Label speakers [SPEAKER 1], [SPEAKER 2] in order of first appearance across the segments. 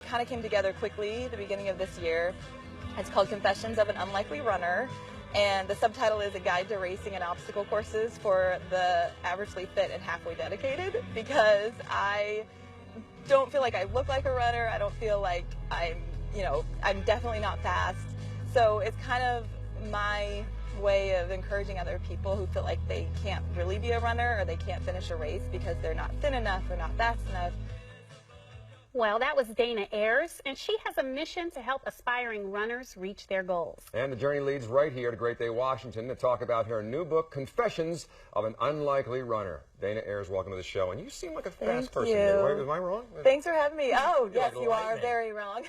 [SPEAKER 1] kind of came together quickly at the beginning of this year. It's called Confessions of an Unlikely Runner, and the subtitle is A Guide to Racing and Obstacle Courses for the Averagely Fit and Halfway Dedicated, because I don't feel like I look like a runner. I don't feel like I'm definitely not fast. So it's kind of my way of encouraging other people who feel like they can't really be a runner or they can't finish a race because they're not thin enough or not fast enough.
[SPEAKER 2] Well, that was Dana Ayers, and she has a mission to help aspiring runners reach their goals.
[SPEAKER 3] And the journey leads right here to Great Day, Washington, to talk about her new book, Confessions of an Unlikely Runner. Dana Ayers, welcome to the show. And you seem like a fast person. Am I wrong?
[SPEAKER 1] Thanks for having me. Oh, yes,
[SPEAKER 3] like
[SPEAKER 1] you are very wrong.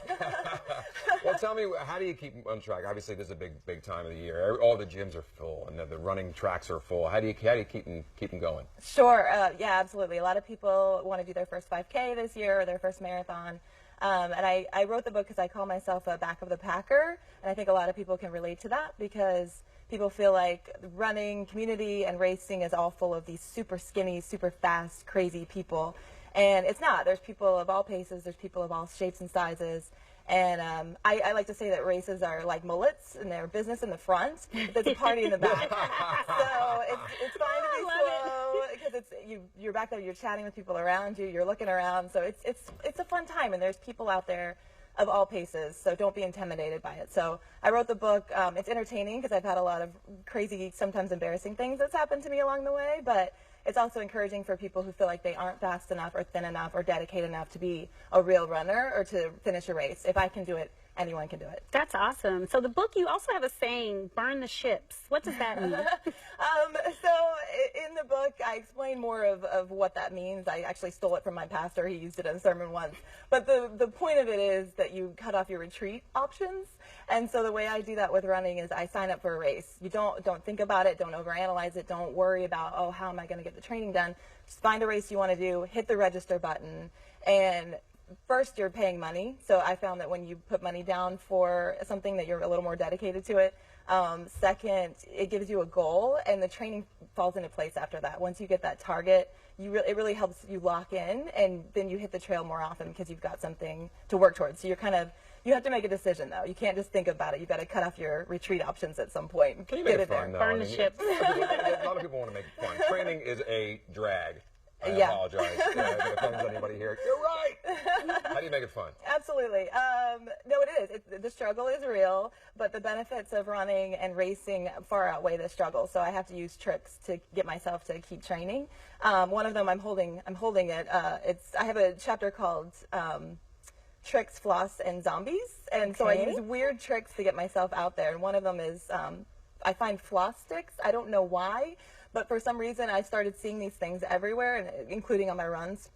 [SPEAKER 3] Well, tell me, how do you keep on track? Obviously, this is a big time of the year. All the gyms are full, and the running tracks are full. How do you keep them going?
[SPEAKER 1] Sure. Yeah, absolutely. A lot of people want to do their first 5K this year or their first marathon. And I wrote the book because I call myself a back of the packer, and I think a lot of people can relate to that because people feel like running community and racing is all full of these super skinny, super fast, crazy people. And it's not. There's people of all paces. There's people of all shapes and sizes. And I like to say that races are like mullets, and they're business in the front, but there's a party in the back. So it's fine to be slow because you're back there, you're chatting with people around you, you're looking around. So it's a fun time, and there's people out there of all paces, so don't be intimidated by it. So I wrote the book. It's entertaining because I've had a lot of crazy, sometimes embarrassing things that's happened to me along the way, but it's also encouraging for people who feel like they aren't fast enough or thin enough or dedicated enough to be a real runner or to finish a race. If I can do it, anyone can do it.
[SPEAKER 2] That's awesome. So the book, you also have a saying, burn the ships. What does that mean?
[SPEAKER 1] So in the book, I explain more of what that means. I actually stole it from my pastor. He used it in a sermon once. But the point of it is that you cut off your retreat options. And so the way I do that with running is I sign up for a race. You don't think about it. Don't overanalyze it. Don't worry about, oh, how am I going to get the training done? Just find a race you want to do, hit the register button, and first, you're paying money. So I found that when you put money down for something that you're a little more dedicated to it. Second, it gives you a goal, and the training falls into place after that. Once you get that target, it really helps you lock in, and then you hit the trail more often because you've got something to work towards. So you have to make a decision, though. You can't just think about it. You've got to cut off your retreat options at some point.
[SPEAKER 3] Can you make it fun, though?
[SPEAKER 2] Burn the ships.
[SPEAKER 3] A lot of people want to make it fun. Training is a drag. I apologize if it offends anybody here. You're right. How do you make it fun?
[SPEAKER 1] Absolutely. No, it is. The struggle is real, but the benefits of running and racing far outweigh the struggle. So I have to use tricks to get myself to keep training. One of them, I'm holding it. I have a chapter called Tricks, Floss, and Zombies, and so I use weird tricks to get myself out there. And one of them is I find floss sticks. I don't know why. But for some reason, I started seeing these things everywhere, including on my runs.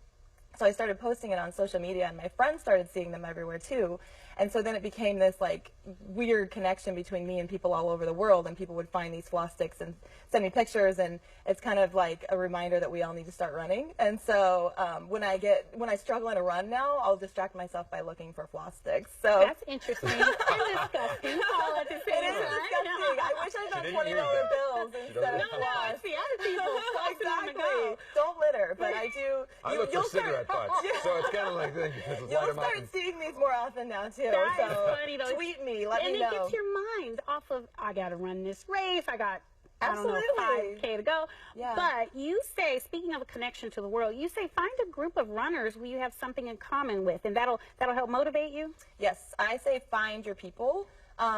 [SPEAKER 1] So I started posting it on social media, and my friends started seeing them everywhere too. And so then it became this like weird connection between me and people all over the world, and people would find these floss sticks and send me pictures, and it's kind of like a reminder that we all need to start running. And so when I struggle in a run now, I'll distract myself by looking for floss sticks. So
[SPEAKER 2] that's interesting and disgusting all at the same time.
[SPEAKER 1] It is disgusting. I wish I got $20 bills instead of floss.
[SPEAKER 2] It's the other people.
[SPEAKER 1] Exactly. Don't litter, but I do.
[SPEAKER 3] I look for cigarette butts, so it's kind of like this.
[SPEAKER 1] You'll start seeing these more often now too.
[SPEAKER 2] That
[SPEAKER 1] so
[SPEAKER 2] is funny, though.
[SPEAKER 1] Tweet me, let me know.
[SPEAKER 2] And it gets your mind off of, I got to run this race. I got,
[SPEAKER 1] Absolutely.
[SPEAKER 2] I don't know, 5K to go.
[SPEAKER 1] Yeah.
[SPEAKER 2] But you say, speaking of a connection to the world, you say find a group of runners where you have something in common with, and that'll help motivate you?
[SPEAKER 1] Yes, I say find your people.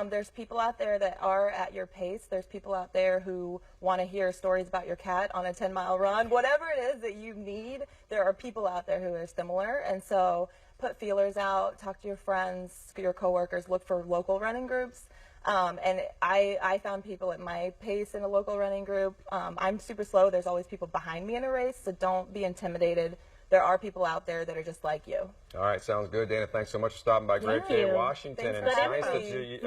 [SPEAKER 1] There's people out there that are at your pace. There's people out there who want to hear stories about your cat on a 10-mile run. Whatever it is that you need, there are people out there who are similar. And so put feelers out, talk to your friends, your coworkers, look for local running groups. And I found people at my pace in a local running group. I'm super slow. There's always people behind me in a race, so don't be intimidated. There are people out there that are just like you.
[SPEAKER 3] All right, sounds good. Dana, thanks so much for stopping by Great Day, Washington.
[SPEAKER 1] Thanks
[SPEAKER 3] and it's
[SPEAKER 1] for
[SPEAKER 3] nice that you